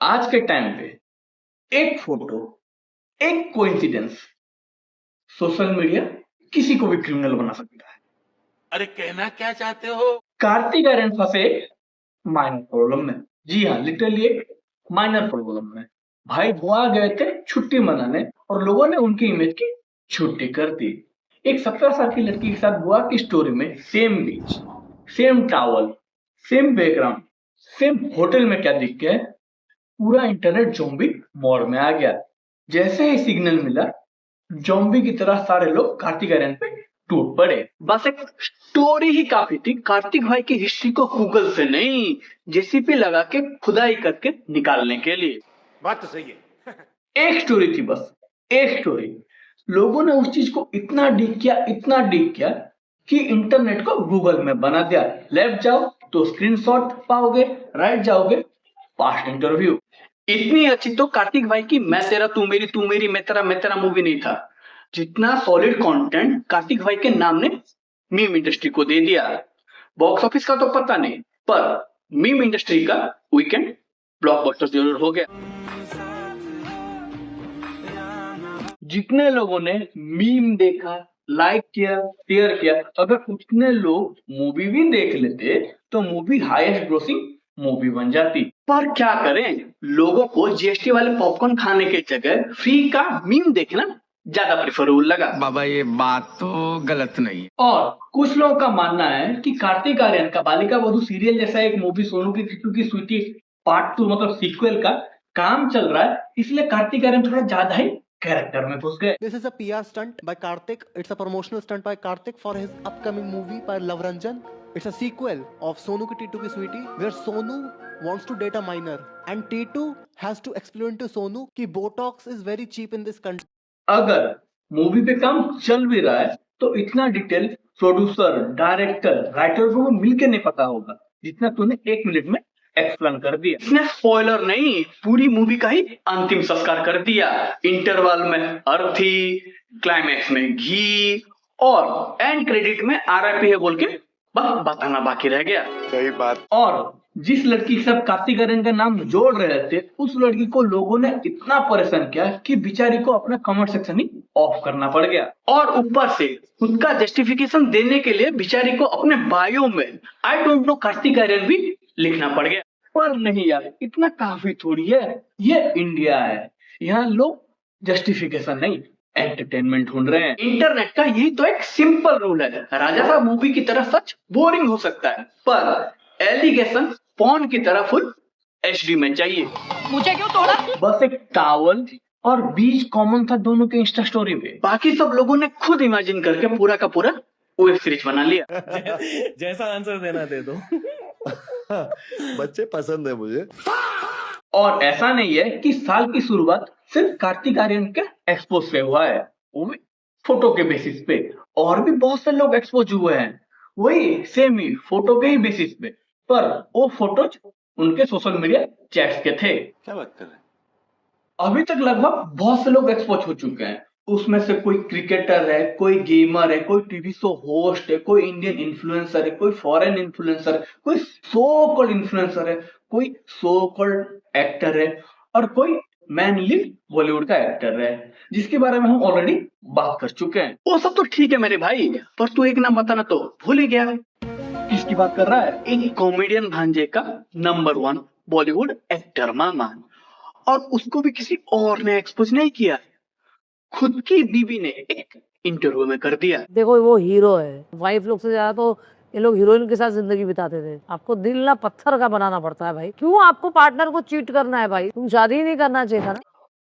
आज के टाइम पे एक फोटो, एक कोइंसिडेंस सोशल मीडिया किसी को भी क्रिमिनल बना सकता है। अरे कहना क्या चाहते हो? कार्तिक आर्यन फंसे माइनर प्रॉब्लम में। जी हाँ, लिटरली एक माइनर प्रॉब्लम में। भाई गोवा गए थे छुट्टी मनाने और लोगों ने उनकी इमेज की छुट्टी कर दी। एक 17 साल की लड़की के साथ गोवा की स्टोरी में same beach, same towel, same background, same hotel में क्या दिख गया है? पूरा इंटरनेट ज़ॉम्बी मोड में आ गया। जैसे ही सिग्नल मिला, ज़ॉम्बी की तरह सारे लोग कार्तिक आर्यन पे टूट पड़े। बस एक स्टोरी ही काफी थी कार्तिक भाई की हिस्ट्री को गूगल से नहीं, जेसीपी लगा के खुदाई करके निकालने के लिए। बात तो सही है। एक स्टोरी थी बस, एक स्टोरी। लोगों ने उस चीज को इतना इतना डीप किया कि इंटरनेट को गूगल में बना दिया। लेफ्ट जाओ तो स्क्रीनशॉट पाओगे, राइट जाओगे पास्ट इंटरव्यू। इतनी अच्छी तो कार्तिक भाई की मैं तेरा तू मेरी मैं तेरा मूवी नहीं था, जितना सॉलिड कंटेंट कार्तिक भाई के नाम ने मीम इंडस्ट्री को दे दिया। बॉक्स ऑफिस का तो पता नहीं, पर मीम इंडस्ट्री का वीकेंड ब्लॉकबस्टर जरूर हो गया। जितने लोगों ने मीम देखा, लाइक किया, शेयर किया, अगर उतने लोग मूवी भी देख लेते तो मूवी हाईएस्ट ग्रोसिंग मूवी बन जाती। पर क्या करें, लोगों को जीएसटी वाले पॉपकॉर्न खाने के जगह फ्री का मीम देखना ज्यादा प्रेफरेबल लगा। बाबा ये बात तो गलत नहीं है। और कुछ लोगों का मानना है कि कार्तिक आर्यन का बालिका वधू सीरियल जैसा एक मूवी सोनू की क्योंकि स्वीटी पार्ट 2 मतलब सीक्वल का काम चल रहा है, इसलिए कार्तिक आर्यन थोड़ा ज्यादा ही कैरेक्टर में घुस गए। This is a PR stunt by Karthik. It's a promotional stunt by Karthik for his upcoming movie by Love Ranjan. It's a sequel of Sonu Ki Titu Ki Sweetie, where Sonu wants to date a minor and Titu has to explain to Sonu कि Botox is very cheap in this country. अगर movie पे काम चल भी रहा है तो इतना डिटेल प्रोड्यूसर, डायरेक्टर, राइटर को मिलके नहीं पता होगा जितना तूने 1 मिनट में एक्सप्लेन कर दिया। इसने स्पॉइलर नहीं, पूरी मूवी का ही अंतिम संस्कार कर दिया। इंटरवल में अर्थी, क्लाइमैक्स में घी और एंड क्रेडिट में आरआईपी है बोल के बस बताना बाकी रह गया। सही बात। और जिस लड़की के साथ कार्तिक आर्यन का नाम जोड़ रहे थे, उस लड़की को लोगों ने इतना परेशान किया कि बेचारी को अपना कमेंट सेक्शन ही ऑफ करना पड़ गया। और ऊपर से खुद का जस्टिफिकेशन देने के लिए बेचारी को अपने बायो में I don't know Kartik Aaryan भी लिखना पड़ गया। पर नहीं यार, इतना काफी थोड़ी है, ये इंडिया है, यहाँ लोग जस्टिफिकेशन नहीं एंटरटेनमेंट ढूंढ रहे हैं। इंटरनेट का यही तो एक सिंपल रूल है, राजा साहब मूवी की तरह सच बोरिंग हो सकता है, पर एलिगेशन फोन की तरह फुल एचडी में चाहिए। मुझे क्यों तोड़ा? बस एक टावल और बीच कॉमन था दोनों के इंस्टा स्टोरी में, बाकी सब लोगों ने खुद इमेजिन करके पूरा का पूरा वेब सीरीज बना लिया। जैसा आंसर देना दे दो। बच्चे पसंद है मुझे। और ऐसा नहीं है कि साल की शुरुआत सिर्फ कार्तिक आर्यन के एक्सपोज से हुआ है, वो भी फोटो के बेसिस पे। और भी बहुत से लोग एक्सपोज हुए हैं वही सेम ही फोटो के ही बेसिस पे, पर वो फोटोज उनके सोशल मीडिया चैट्स के थे। क्या बात कर रहे हैं? अभी तक लगभग बहुत से लोग एक्सपोज हो चुके हैं। उसमें से कोई क्रिकेटर है, कोई गेमर है, कोई टीवी शो होस्ट है, कोई इंडियन इन्फ्लुएंसर है, कोई फॉरेन इन्फ्लुएंसर है, कोई सो कॉल्ड इन्फ्लुएंसर है, कोई सो कॉल्ड एक्टर है और कोई मैन लीड बॉलीवुड का एक्टर है, जिसके बारे में हम ऑलरेडी बात कर चुके हैं। वो सब तो ठीक है मेरे भाई, पर तू एक नाम बताना तो भूल ही गया है। किसकी बात कर रहा है? एक कॉमेडियन भांजे का नंबर 1 बॉलीवुड एक्टर मामा, और उसको भी किसी और ने एक्सपोज नहीं किया, खुद की बीवी ने एक इंटरव्यू में कर दिया। देखो वो हीरो है, वाइफ लोग से ज्यादा तो ये लोग हीरोइन के साथ जिंदगी बिताते थे। आपको दिल ना पत्थर का बनाना पड़ता है भाई। क्यों आपको पार्टनर को चीट करना है भाई? तुम शादी ही नहीं करना चाहिए था ना।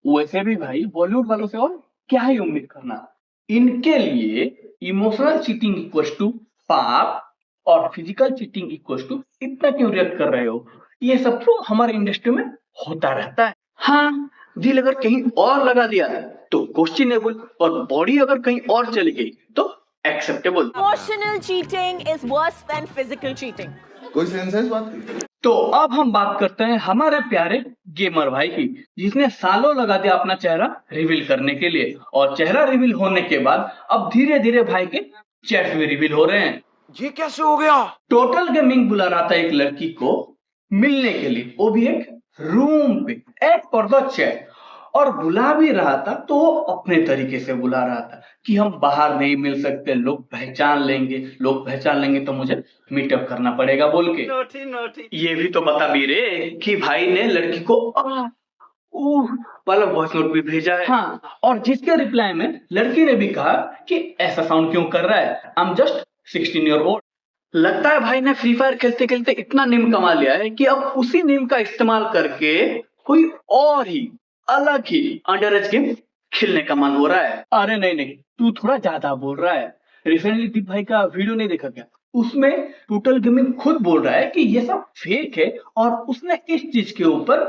वैसे भी भाई बॉलीवुड वालों से और क्या ही उम्मीद करना, इनके लिए इमोशनल चीटिंग इक्वल्स टू पाप और फिजिकल चीटिंग इक्वल्स टू इतना क्यों रिएक्ट कर रहे हो? ये सब तो हमारे इंडस्ट्री में होता रहता है। हाँ, दिल अगर कहीं और लगा दिया तो क्वेश्चनेबल, और बॉडी अगर कहीं और चली गई तो acceptable. Emotional cheating is worse than physical cheating. कोई सेंस है इस बात की? तो अब हम बात करते हैं हमारे प्यारे गेमर भाई की, जिसने सालों लगा दिया अपना चेहरा रिवील करने के लिए, और चेहरा रिवील होने के बाद अब धीरे धीरे भाई के चैट्स भी रिवील हो रहे हैं। ये कैसे हो गया? टोटल गेमिंग बुला रहा था एक लड़की को मिलने के लिए, वो भी एक रूम पे एट फॉर द चैट, और बुला भी रहा था तो वो अपने तरीके से बुला रहा था कि हम बाहर नहीं मिल सकते, लोग पहचान लेंगे, लोग पहचान लेंगे तो मुझे मीटअप करना पड़ेगा बोल के। Naughty naughty. ये भी तो बता भी रे कि भाई ने लड़की को वाला वॉइस नोट भी भेजा है। हाँ, और जिसके रिप्लाई में लड़की ने भी कहा कि ऐसा साउंड क्यों कर रहा है, I am just 16 year old. लगता है भाई ने फ्री फायर खेलते खेलते इतना नेम कमा लिया है कि अब उसी नेम का इस्तेमाल करके कोई और ही अलग ही अंडर एज गेम खेलने का मन हो रहा है। अरे नहीं नहीं, तू थोड़ा ज्यादा बोल रहा है। रिसेंटली दीप भाई का वीडियो नहीं देखा क्या? उसमें टोटल गेमिंग खुद बोल रहा है कि ये सब फेक है और उसने इस चीज के ऊपर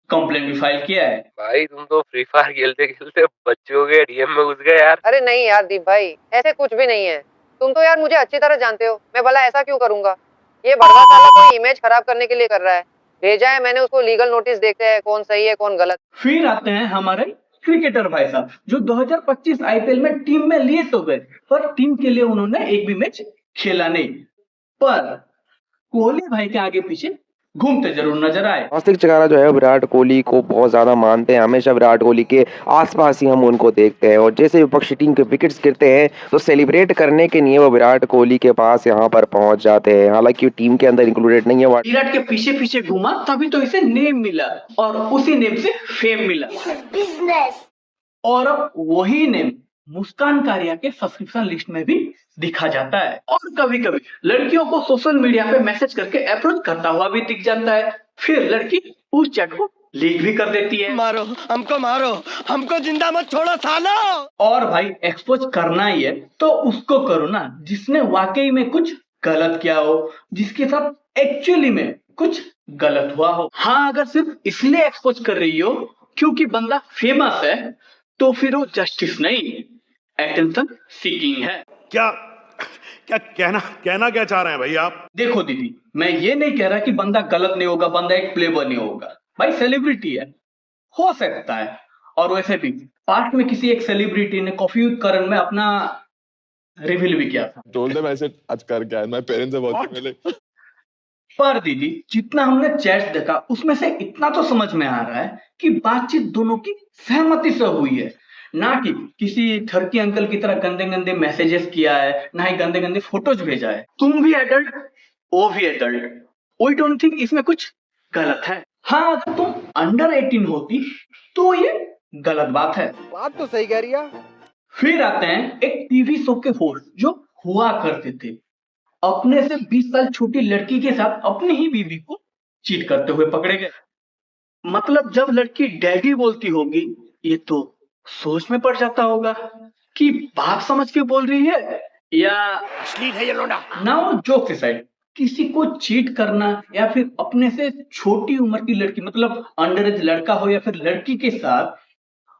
कंप्लेन भी फाइल किया है। भाई तुम तो फ्री फायर खेलते खेलते बच्चों के डीएम में घुस गए यार। अरे नहीं यार दीप भाई, ऐसे कुछ भी नहीं है। तुम तो यार मुझे अच्छी तरह जानते हो, मैं भला ऐसा क्यों करूंगा। ये बड़वा साला कोई इमेज खराब करने के लिए कर रहा है। भेजा है मैंने उसको लीगल नोटिस, देखते हैं कौन सही है कौन गलत। फिर आते हैं हमारे क्रिकेटर भाई साहब, जो 2025 आईपीएल में टीम में लिए तो गए पर टीम के लिए उन्होंने एक भी मैच खेला नहीं, पर कोहली भाई के आगे पीछे घूमते जरूर नजर आए। नास्तिक चकारा जो है विराट कोहली को बहुत ज्यादा मानते हैं, हमेशा विराट कोहली के आसपास ही हम उनको देखते हैं और जैसे विपक्षी टीम के विकेट्स गिरते हैं तो सेलिब्रेट करने के लिए वो विराट कोहली के पास यहाँ पर पहुंच जाते हैं। हालांकि टीम के अंदर इंक्लूडेड नहीं है। विराट के पीछे पीछे घूमा तभी तो इसे नेम मिला और उसी नेम से फेम मिला, और अब वही नेम मुस्कान कारिया के सब्सक्रिप्शन लिस्ट में भी दिखा जाता है और कभी कभी लड़कियों को सोशल मीडिया पे मैसेज करके अप्रोच करता हुआ भी दिख जाता है। फिर लड़की उस चैट को लीक भी कर देती है। मारो हमको जिंदा मत छोड़ो सालो। और भाई एक्सपोज करना ही है तो उसको करो ना जिसने वाकई में कुछ गलत किया हो, जिसके साथ एक्चुअली में कुछ गलत हुआ हो। हाँ, अगर सिर्फ इसलिए एक्सपोज कर रही हो क्योंकि बंदा फेमस है तो फिर वो जस्टिस नहीं, अटेंशन सीकिंग है। क्या क्या कहना क्या चाह रहे हैं भाई आप? देखो दीदी, मैं ये नहीं कह रहा कि बंदा गलत नहीं होगा, बंदा एक प्लेबॉय नहीं होगा। भाई सेलिब्रिटी है, हो सकता है। और वैसे भी पास्ट में किसी एक सेलिब्रिटी ने कॉफी विद करण में अपना रिवील भी किया था। टोल्ड देम ऐसे आज कर क्या है, माय पेरेंट्स आर वाचिंग मेरे। पर दीदी, जितना हमने चैट्स देखा उसमें से इतना तो समझ में आ रहा है कि बातचीत दोनों की सहमति से हुई है, ना कि किसी ठरकी अंकल की तरह गंदे गंदे मैसेजेस किया है, ना ही गंदे गंदे फोटोज भेजा है। तुम भी एडल्ट, वो भी एडल्ट, वी डोंट थिंक इसमें कुछ गलत है। हाँ, अगर तुम अंडर 18 होती तो ये गलत बात है। बात तो सही कह रही है। फिर आते हैं एक टीवी शो के होस्ट जो हुआ करते थे, अपने से 20 साल छोटी लड़की के साथ अपनी ही बीवी को चीट करते हुए पकड़े गए। मतलब जब लड़की डैडी बोलती होगी ये तो सोच में पड़ जाता होगा कि बाप समझ के बोल रही है या अश्लील है ये लोंडा। नाउ जोक्स असाइड, किसी को चीट करना या फिर अपने से छोटी उम्र की लड़की, मतलब अंडर एज लड़का हो या फिर लड़की के साथ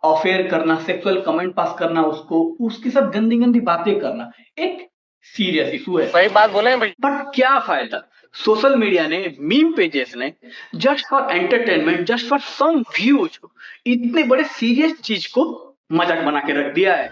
अफेयर करना, सेक्सुअल कमेंट पास करना, उसको उसके साथ गंदी गंदी बातें करना एक सीरियस इशू है। सही बात बोले भाई। बट क्या फायदा, सोशल मीडिया ने, मीम पेजेस ने just for entertainment, just for some views इतने बड़े सीरियस चीज को मजाक बना के रख दिया है।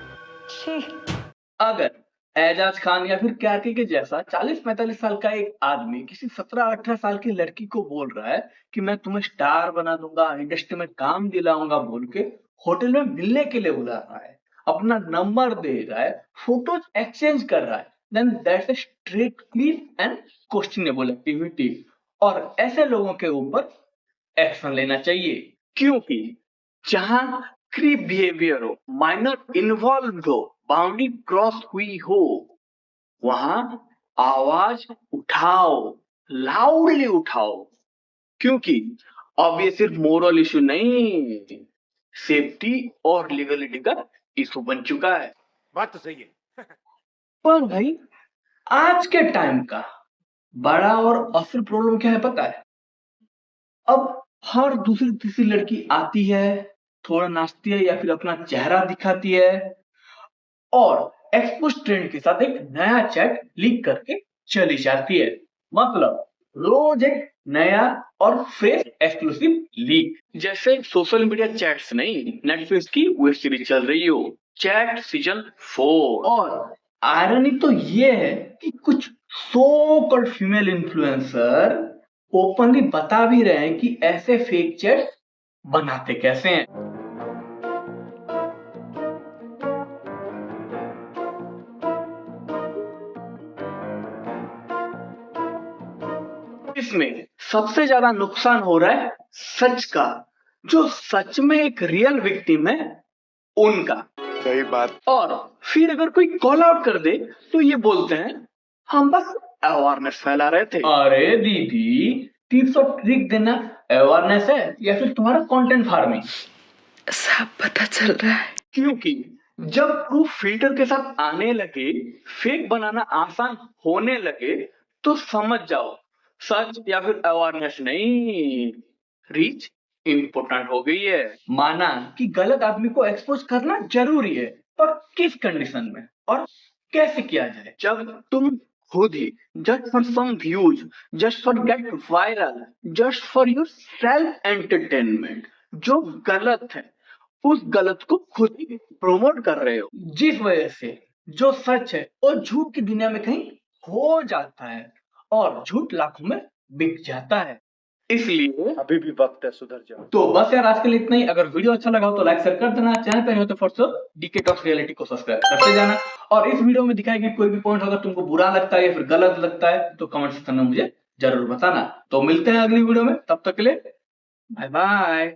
अगर एजाज खान या फिर कार्की के जैसा 40-45 साल का एक आदमी किसी 17-18 साल की लड़की को बोल रहा है कि मैं तुम्हें स्टार बना दूंगा, इंडस्ट्री में काम दिलाऊंगा बोल के होटल में मिलने के लिए बुला रहा है, अपना नंबर दे रहा है, फोटोज एक्सचेंज कर रहा है, then that's a strictly and questionable activity और ऐसे लोगों के ऊपर एक्शन लेना चाहिए, क्योंकि जहां क्रीप बिहेवियर हो, माइनर इन्वॉल्व हो, बाउंड्री क्रॉस हुई हो, वहां आवाज उठाओ, लाउडली उठाओ, क्योंकि अब ये सिर्फ मोरल इशू नहीं, सेफ्टी और लीगलिटी का इशू बन चुका है। बात तो सही है। पर भाई आज के टाइम का बड़ा और असल प्रॉब्लम क्या है पता है? अब हर दूसरी तीसरी लड़की आती है, थोड़ा नाचती है या फिर अपना चेहरा दिखाती है और एक्सपोज ट्रेंड के साथ एक नया चैट लीक करके चली जाती है। मतलब रोज एक नया और फ्रेश एक्सक्लूसिव लीक। जैसे सोशल मीडिया चैट्स नहीं, नेटफ्लिक्स की वेब सीरीज चल रही हो, चैट सीजन 4। और आयरनी तो ये है कि कुछ so called female influencer openly बता भी रहे हैं कि ऐसे फेक चैट बनाते कैसे हैं। इसमें सबसे ज्यादा नुकसान हो रहा है सच का, जो सच में एक रियल विक्टिम है उनका। सही बात। और फिर अगर कोई कॉल आउट कर दे तो ये बोलते हैं हम बस अवेयरनेस फैला रहे थे। अरे दीदी, टिप्स और ट्रिक देना अवेयरनेस है या फिर तुम्हारा कंटेंट फार्मिंग? सब पता चल रहा है। क्योंकि जब प्रूफ फिल्टर के साथ आने लगे, फेक बनाना आसान होने लगे, तो समझ जाओ सच या फिर अवेयरनेस नहीं, रीच इम्पोर्टेंट हो गई है। माना कि गलत आदमी को एक्सपोज करना जरूरी है, पर किस कंडीशन में और कैसे किया जाए? जब तुम खुद ही just for some views, just for get viral, just for your self entertainment जो गलत है उस गलत को खुद ही प्रमोट कर रहे हो, जिस वजह से जो सच है वो झूठ की दुनिया में कहीं हो जाता है और झूठ लाखों में बिक जाता है। इसलिए अभी भी वक्त है, सुधर जाओ। तो बस यार, आज के लिए इतना ही। अगर वीडियो अच्छा लगा हो तो लाइक शेयर कर देना, चैनल पे हो तो for sure DK Talks Reality को सब्सक्राइब करते जाना। और इस वीडियो में दिखाए गए कोई भी पॉइंट अगर तुमको बुरा लगता है या फिर गलत लगता है तो कमेंट सेक्शन में मुझे जरूर बताना। तो मिलते हैं अगली वीडियो में, तब तक के लिए बाय बाय।